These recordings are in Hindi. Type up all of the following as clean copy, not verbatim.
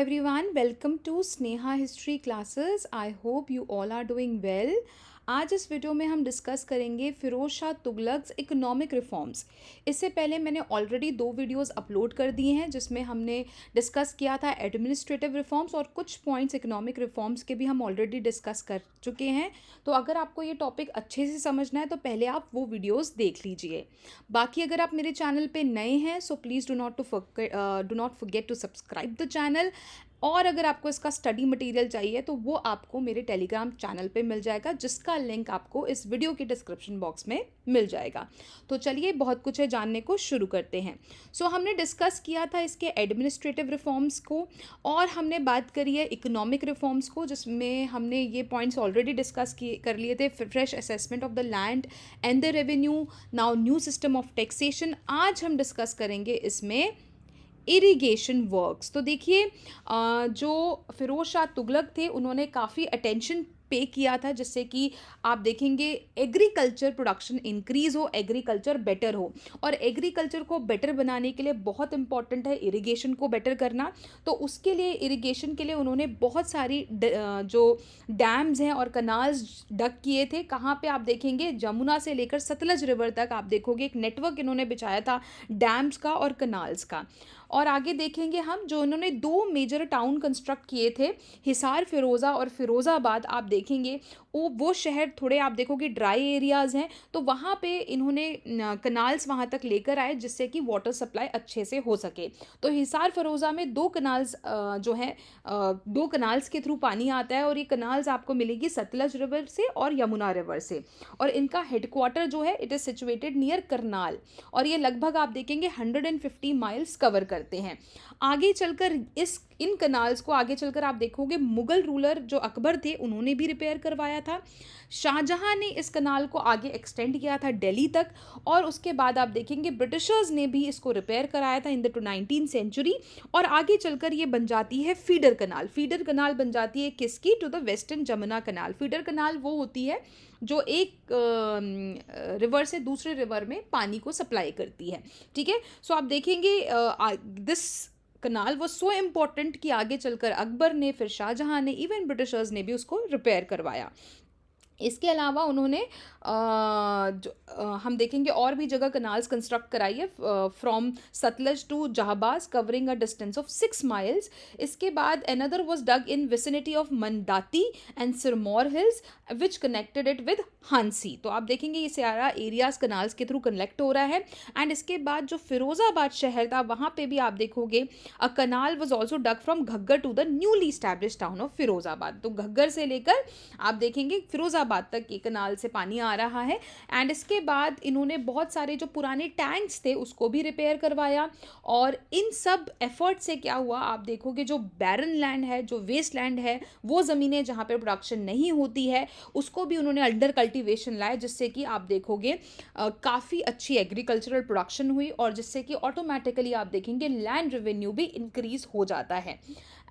everyone, welcome to Sneha History Classes. I hope you all are doing well. आज इस वीडियो में हम डिस्कस करेंगे फ़िरोज़ शाह तुगलक इकोनॉमिक रिफॉर्म्स। इससे पहले मैंने ऑलरेडी 2 वीडियोस अपलोड कर दिए हैं जिसमें हमने डिस्कस किया था एडमिनिस्ट्रेटिव रिफॉर्म्स और कुछ पॉइंट्स इकोनॉमिक रिफॉर्म्स के भी हम ऑलरेडी डिस्कस कर चुके हैं। तो अगर आपको ये टॉपिक अच्छे से समझना है तो पहले आप वो वीडियोस देख लीजिए। बाकी अगर आप मेरे चैनल पे नए हैं so please do not forget to subscribe the channel. और अगर आपको इसका स्टडी मटेरियल चाहिए तो वो आपको मेरे टेलीग्राम चैनल पे मिल जाएगा, जिसका लिंक आपको इस वीडियो के डिस्क्रिप्शन बॉक्स में मिल जाएगा। तो चलिए, बहुत कुछ है, जानने को शुरू करते हैं। हमने डिस्कस किया था इसके एडमिनिस्ट्रेटिव रिफॉर्म्स को और हमने बात करी है इकोनॉमिक रिफॉर्म्स को, जिसमें हमने ये पॉइंट्स ऑलरेडी डिस्कस कर लिए थे। Fresh assessment of the land and the revenue, now new system of taxation. आज हम डिस्कस करेंगे इसमें इरिगेशन वर्क्स। तो देखिए, जो फ़िरोज़ शाह तुगलक थे उन्होंने काफ़ी अटेंशन पे किया था, जिससे कि आप देखेंगे एग्रीकल्चर प्रोडक्शन इंक्रीज़ हो, एग्रीकल्चर बेटर हो। और एग्रीकल्चर को बेटर बनाने के लिए बहुत इंपॉर्टेंट है इरिगेशन को बेटर करना। तो उसके लिए इरिगेशन के लिए उन्होंने बहुत सारी जो डैम्स हैं और कनाल्स डग किए थे। कहाँ पे आप देखेंगे, जमुना से लेकर सतलज रिवर तक आप देखोगे एक नेटवर्क इन्होंने बिछाया था डैम्स का और कनाल्स का। और आगे देखेंगे हम, जो इन्होंने 2 मेजर टाउन कंस्ट्रक्ट किए थे, हिसार फिरोज़ा और फिरोज़ाबाद। आप देखेंगे वो शहर थोड़े आप देखोगे ड्राई एरियाज़ हैं, तो वहाँ पे इन्होंने कनाल्स वहाँ तक लेकर आए जिससे कि वाटर सप्लाई अच्छे से हो सके। तो हिसार फिरोज़ा में 2 कनाल्स जो हैं 2 कनाल्स के थ्रू पानी आता है और ये कनाल्स आपको मिलेगी सतलज रिवर से और यमुना रिवर से। और इनका हेडक्वार्टर जो है it is situated near Karnal, और ये लगभग आप देखेंगे 150 माइल्स कवर करते हैं। आगे चलकर इन कनाल्स को आगे चलकर आप देखोगे मुगल रूलर जो अकबर थे उन्होंने भी रिपेयर करवाया था। शाहजहां ने इस कनाल को आगे एक्सटेंड किया था दिल्ली तक, और उसके बाद आप देखेंगे ब्रिटिशर्स ने भी इसको रिपेयर कराया था इन द 19th सेंचुरी। और आगे चलकर ये बन जाती है फीडर कनाल। फीडर कनाल बन जाती है किसकी? To the western Jamuna canal. Feeder canal वो होती है जो एक रिवर से दूसरे रिवर में पानी को सप्लाई करती है। ठीक है, सो आप देखेंगे दिस कनाल वो सो इम्पॉर्टेंट कि आगे चलकर अकबर ने, फिर शाहजहां ने, इवन ब्रिटिशर्स ने भी उसको रिपेयर करवाया। इसके अलावा उन्होंने हम देखेंगे और भी जगह कनाल्स कंस्ट्रक्ट कराई है फ्रॉम सतलज टू जहाबाज, covering a distance of 6 miles. इसके बाद another was dug in vicinity of Mandati and Sirmaur hills which connected it with Hansi. तो आप देखेंगे ये सारा एरियाज कनाल्स के थ्रू कनेक्ट हो रहा है। एंड इसके बाद जो फिरोज़ाबाद शहर था वहाँ पे भी आप देखोगे a canal was also dug from Ghaggar to the newly establish town of Firozabad. तो घग्गर से लेकर आप देखेंगे फिरोज़ाबाद तक ये कनाल से पानी आ रहा है। एंड इसके बाद इन्होंने बहुत सारे जो पुराने टैंक्स थे उसको भी रिपेयर करवाया। और इन सब एफर्ट से क्या हुआ, आप देखोगे जो बैरन लैंड है, जो वेस्ट लैंड है, वो ज़मीनें जहाँ पे प्रोडक्शन नहीं होती है उसको भी उन्होंने अंडर कल्टीवेशन लाया, जिससे कि आप देखोगे काफ़ी अच्छी एग्रीकल्चरल प्रोडक्शन हुई और जिससे कि ऑटोमेटिकली आप देखेंगे लैंड रेवेन्यू भी इंक्रीज हो जाता है।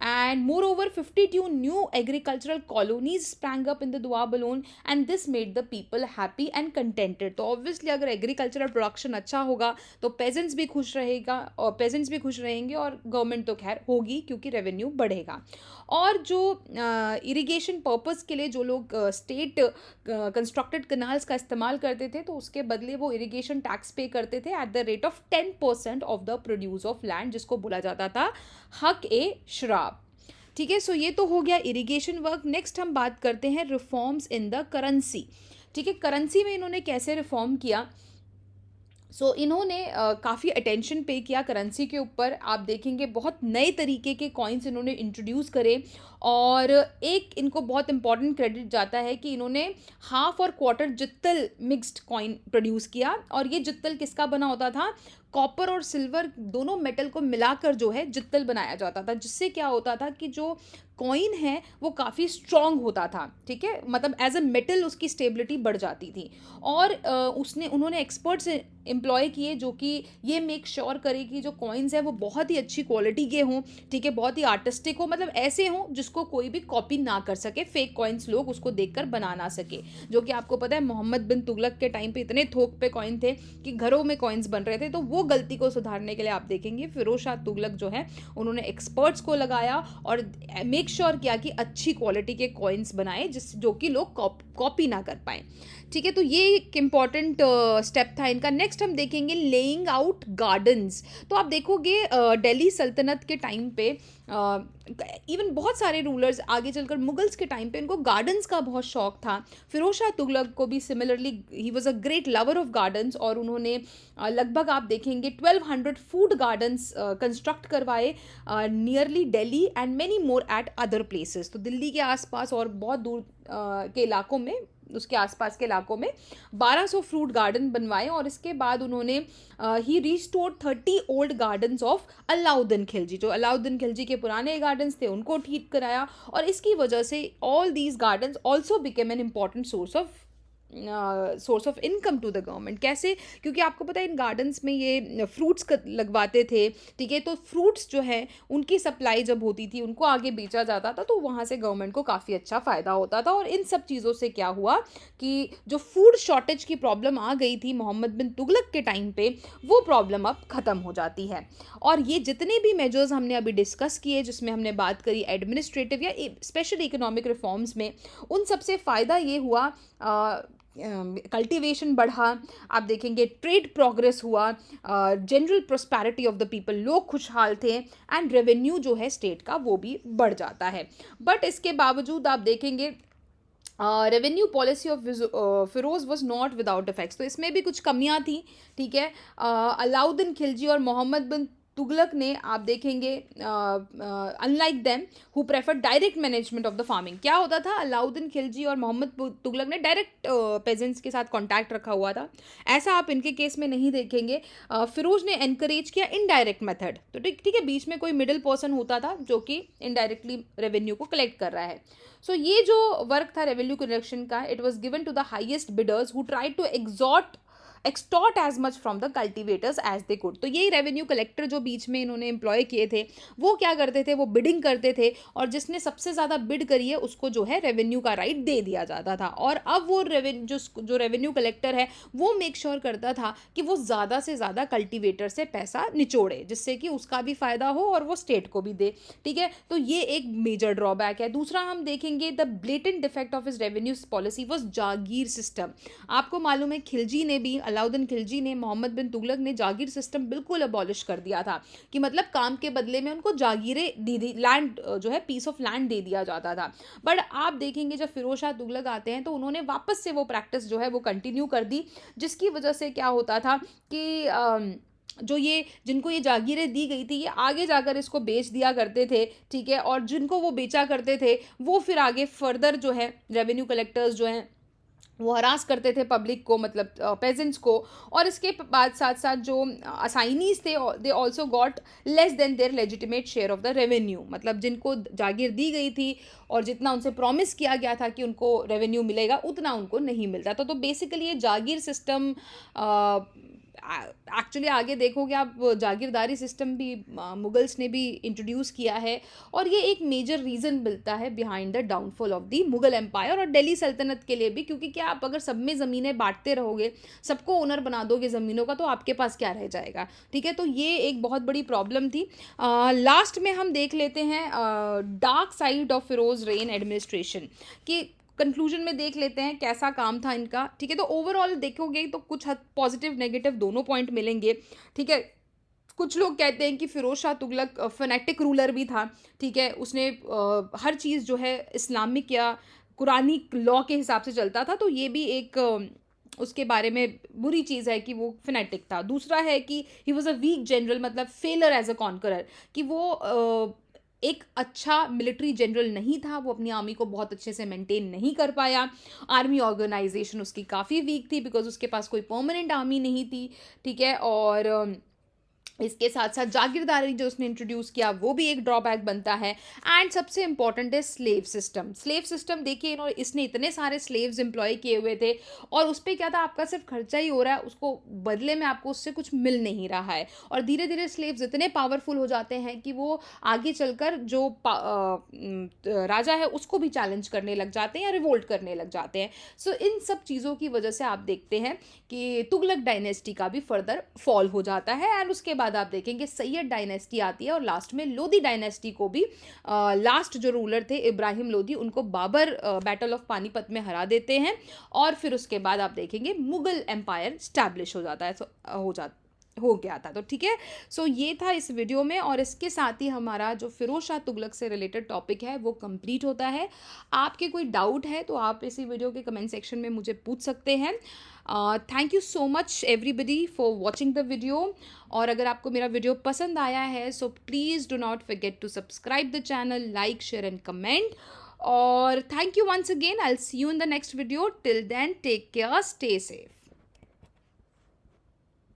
And moreover 52 new agricultural colonies sprang up in the Doab alone and this made the people happy and contented। तो obviously अगर agricultural production अच्छा होगा तो peasants भी खुश रहेगा और peasants भी खुश रहेंगे और गवर्नमेंट तो खैर होगी क्योंकि रेवेन्यू बढ़ेगा। और जो इरिगेशन पर्पस के लिए जो लोग स्टेट कंस्ट्रक्टेड कनाल्स का इस्तेमाल करते थे तो उसके बदले वो इरिगेशन टैक्स पे करते थे at the rate of 10% of the produce of land, जिसको बोला जाता था हक ए शराब। ठीक है, सो ये तो हो गया इरिगेशन वर्क। नेक्स्ट हम बात करते हैं रिफॉर्म्स इन द करेंसी। ठीक है, करेंसी में इन्होंने कैसे रिफॉर्म किया। इन्होंने काफ़ी अटेंशन पे किया करेंसी के ऊपर। आप देखेंगे बहुत नए तरीके के कॉइन्स इन्होंने इंट्रोड्यूस करे और एक इनको बहुत इंपॉर्टेंट क्रेडिट जाता है कि इन्होंने हाफ और क्वार्टर जित्तल मिक्स्ड कॉइन प्रोड्यूस किया। और ये जित्तल किसका बना होता था? कॉपर और सिल्वर दोनों मेटल को मिलाकर जो है जित्तल बनाया जाता था, जिससे क्या होता था कि जो कॉइन है वो काफ़ी स्ट्रॉन्ग होता था। ठीक है, मतलब एज अ मेटल उसकी स्टेबिलिटी बढ़ जाती थी। और उन्होंने एक्सपर्ट्स एम्प्लॉय किए जो कि ये मेक श्योर करे कि जो कॉइन्स हैं वो बहुत ही अच्छी क्वालिटी के हों। ठीक है, बहुत ही आर्टिस्टिक हो, मतलब ऐसे हों जिसको कोई भी कॉपी ना कर सके, फेक कॉइन्स लोग उसको देखकर बना ना सके। जो कि आपको पता है मोहम्मद बिन तुगलक के टाइम पे इतने थोक पे कॉइन थे कि घरों में कॉइन्स बन रहे थे। तो वो गलती को सुधारने के लिए आप देखेंगे फिरोज शाह तुगलक जो है उन्होंने एक्सपर्ट्स को लगाया और मेक श्योर किया कि अच्छी क्वालिटी के कॉइन्स बनाए जिस जो कि लोग कॉपी ना कर पाए। ठीक है, तो ये एक इम्पॉर्टेंट स्टेप था इनका। नेक्स्ट हम देखेंगे लेइंग आउट गार्डन्स। तो आप देखोगे दिल्ली सल्तनत के टाइम पे इवन बहुत सारे रूलर्स आगे चलकर मुगल्स के टाइम पे इनको गार्डन्स का बहुत शौक था। फिरोज शाह तुगलक को भी similarly he was a great lover of gardens और उन्होंने लगभग आप देखेंगे 1200 फूड गार्डन्स कंस्ट्रक्ट करवाए nearly Delhi and many more at other places. तो दिल्ली के आसपास और बहुत दूर के इलाकों में, उसके आसपास के इलाकों में 1200 फ्रूट गार्डन बनवाए और इसके बाद उन्होंने ही restored 30 old gardens of Alauddin Khilji. जो अलाउद्दीन खिलजी के पुराने गार्डन्स थे उनको ठीक कराया और इसकी वजह से all these gardens also became an important source of income to the government. कैसे? क्योंकि आपको पता है इन गार्डन्स में ये फ्रूट्स लगवाते थे। ठीक है, तो फ्रूट्स जो है उनकी सप्लाई जब होती थी उनको आगे बेचा जाता था तो वहाँ से गवर्नमेंट को काफ़ी अच्छा फ़ायदा होता था। और इन सब चीज़ों से क्या हुआ कि जो फूड शॉर्टेज की प्रॉब्लम आ गई थी मोहम्मद बिन तुगलक के टाइम पे, वो प्रॉब्लम अब ख़त्म हो जाती है। और ये जितने भी मेजर्स हमने अभी डिस्कस किए जिसमें हमने बात करी एडमिनिस्ट्रेटिव या स्पेशल इकोनॉमिक रिफॉर्म्स में, उन सबसे फ़ायदा ये हुआ कल्टीवेशन बढ़ा, आप देखेंगे ट्रेड प्रोग्रेस हुआ, general prosperity of the people, लोग खुशहाल थे एंड रेवेन्यू जो है स्टेट का वो भी बढ़ जाता है। बट इसके बावजूद आप देखेंगे revenue policy of Firoz was not without effects. तो इसमें भी कुछ कमियां थी। ठीक है, अलाउद्दीन खिलजी और मोहम्मद बिन तुगलक ने आप देखेंगे unlike them who prefer direct management of the farming. क्या होता था, अलाउद्दीन खिलजी और मोहम्मद तुगलक ने डायरेक्ट पेजेंट्स के साथ कांटेक्ट रखा हुआ था, ऐसा आप इनके केस में नहीं देखेंगे। फिरोज ने एनकरेज किया इनडायरेक्ट मेथड। तो ठीक है, बीच में कोई मिडिल पर्सन होता था जो कि इनडायरेक्टली रेवेन्यू को कलेक्ट कर रहा है। सो ये जो वर्क था रेवेन्यू कलेक्शन का, it was given to the highest bidders who try to extort as much from the cultivators as they could. तो यही रेवेन्यू कलेक्टर जो बीच में इन्होंने एम्प्लॉय किए थे वो क्या करते थे, वो बिडिंग करते थे और जिसने सबसे ज़्यादा बिड करी है उसको जो है रेवेन्यू का राइट दे दिया जाता था। और अब वो जो रेवेन्यू कलेक्टर है वो मेक श्योर करता था कि वो ज़्यादा से ज़्यादा कल्टिवेटर से पैसा निचोड़े जिससे कि उसका भी फ़ायदा हो और वो स्टेट को भी दे। ठीक है, तो ये एक मेजर ड्रॉबैक है। दूसरा हम देखेंगे the blatant defect of his revenue policy was Jagir system. आपको मालूम है खिलजी ने भी, अलाउद्दीन खिलजी ने, मोहम्मद बिन तुगलक ने जागीर सिस्टम बिल्कुल अबॉलिश कर दिया था कि मतलब काम के बदले में उनको जागीरें दी लैंड जो है पीस ऑफ लैंड दे दिया जाता था। बट आप देखेंगे जब फिरोज शाह तुगलक आते हैं तो उन्होंने वापस से वो प्रैक्टिस जो है वो कंटिन्यू कर दी, जिसकी वजह से क्या होता था कि जो ये जिनको ये जागीरें दी गई थी ये आगे जाकर इसको बेच दिया करते थे। ठीक है, और जिनको वो बेचा करते थे वो फिर आगे फर्दर जो है रेवेन्यू कलेक्टर्स जो हैं वो हरास करते थे पब्लिक को, मतलब पेजेंट्स को। और इसके बाद साथ साथ जो असाइनीज थे they also got less than their legitimate share of the revenue. मतलब जिनको जागीर दी गई थी और जितना उनसे प्रॉमिस किया गया था कि उनको रेवेन्यू मिलेगा उतना उनको नहीं मिलता था। तो बेसिकली ये जागीर सिस्टम एक्चुअली आगे देखोगे आप जागीरदारी सिस्टम भी मुगल्स ने भी इंट्रोड्यूस किया है और ये एक मेजर रीज़न मिलता है behind the downfall of the Mughal empire और दिल्ली सल्तनत के लिए भी। क्योंकि क्या आप अगर सब में ज़मीनें बांटते रहोगे, सबको ओनर बना दोगे ज़मीनों का, तो आपके पास क्या रह जाएगा। ठीक है, तो ये एक बहुत बड़ी प्रॉब्लम थी। लास्ट में हम देख लेते हैं dark side of Firoz reign administration की कंक्लूजन में देख लेते हैं कैसा काम था इनका। ठीक है, तो ओवरऑल देखोगे तो कुछ हद पॉजिटिव नेगेटिव दोनों पॉइंट मिलेंगे। ठीक है, कुछ लोग कहते हैं कि फिरोज शाह तुगलक फनेटिक रूलर भी था। ठीक है, उसने हर चीज़ जो है इस्लामिक या कुरानी लॉ के हिसाब से चलता था, तो ये भी एक उसके बारे में बुरी चीज़ है कि वो फिनेटिक था। दूसरा है कि he was a weak general, मतलब फेलर एज अ कॉन्करर, कि वो एक अच्छा मिलिट्री जनरल नहीं था, वो अपनी आर्मी को बहुत अच्छे से मेंटेन नहीं कर पाया। आर्मी ऑर्गेनाइजेशन उसकी काफ़ी वीक थी बिकॉज उसके पास कोई परमानेंट आर्मी नहीं थी। ठीक है, और इसके साथ साथ जागीरदारी जो उसने इंट्रोड्यूस किया वो भी एक ड्रॉबैक बनता है। एंड सबसे इंपॉर्टेंट है स्लेव सिस्टम देखिए, इन्होंने इसने इतने सारे स्लेव्स एम्प्लॉय किए हुए थे और उस पर क्या था, आपका सिर्फ खर्चा ही हो रहा है, उसको बदले में आपको उससे कुछ मिल नहीं रहा है। और धीरे धीरे स्लेव्स इतने पावरफुल हो जाते हैं कि वो आगे चलकर जो राजा है उसको भी चैलेंज करने लग जाते हैं या रिवोल्ट करने लग जाते हैं। सो इन सब चीज़ों की वजह से आप देखते हैं कि तुगलक डायनेस्टी का भी फर्दर फॉल हो जाता है। एंड उसके बाद आप देखेंगे सैयद डायनेस्टी आती है और लास्ट में लोधी डायनेस्टी को भी लास्ट जो रूलर थे इब्राहिम लोधी, उनको बाबर बैटल ऑफ पानीपत में हरा देते हैं। और फिर उसके बाद आप देखेंगे मुगल एम्पायर स्टैब्लिश हो जाता है, हो गया था। तो ठीक है, सो ये था इस वीडियो में और इसके साथ ही हमारा जो फिरोज शाह तुगलक से रिलेटेड टॉपिक है वो कंप्लीट होता है। आपके कोई डाउट है तो आप इसी वीडियो के कमेंट सेक्शन में मुझे पूछ सकते हैं। Thank you so much everybody for watching the video. और अगर आपको मेरा वीडियो पसंद आया है so please do not forget to subscribe the channel, like, share and comment. और thank you once again, I will see you in the next video. Till then take care, stay safe.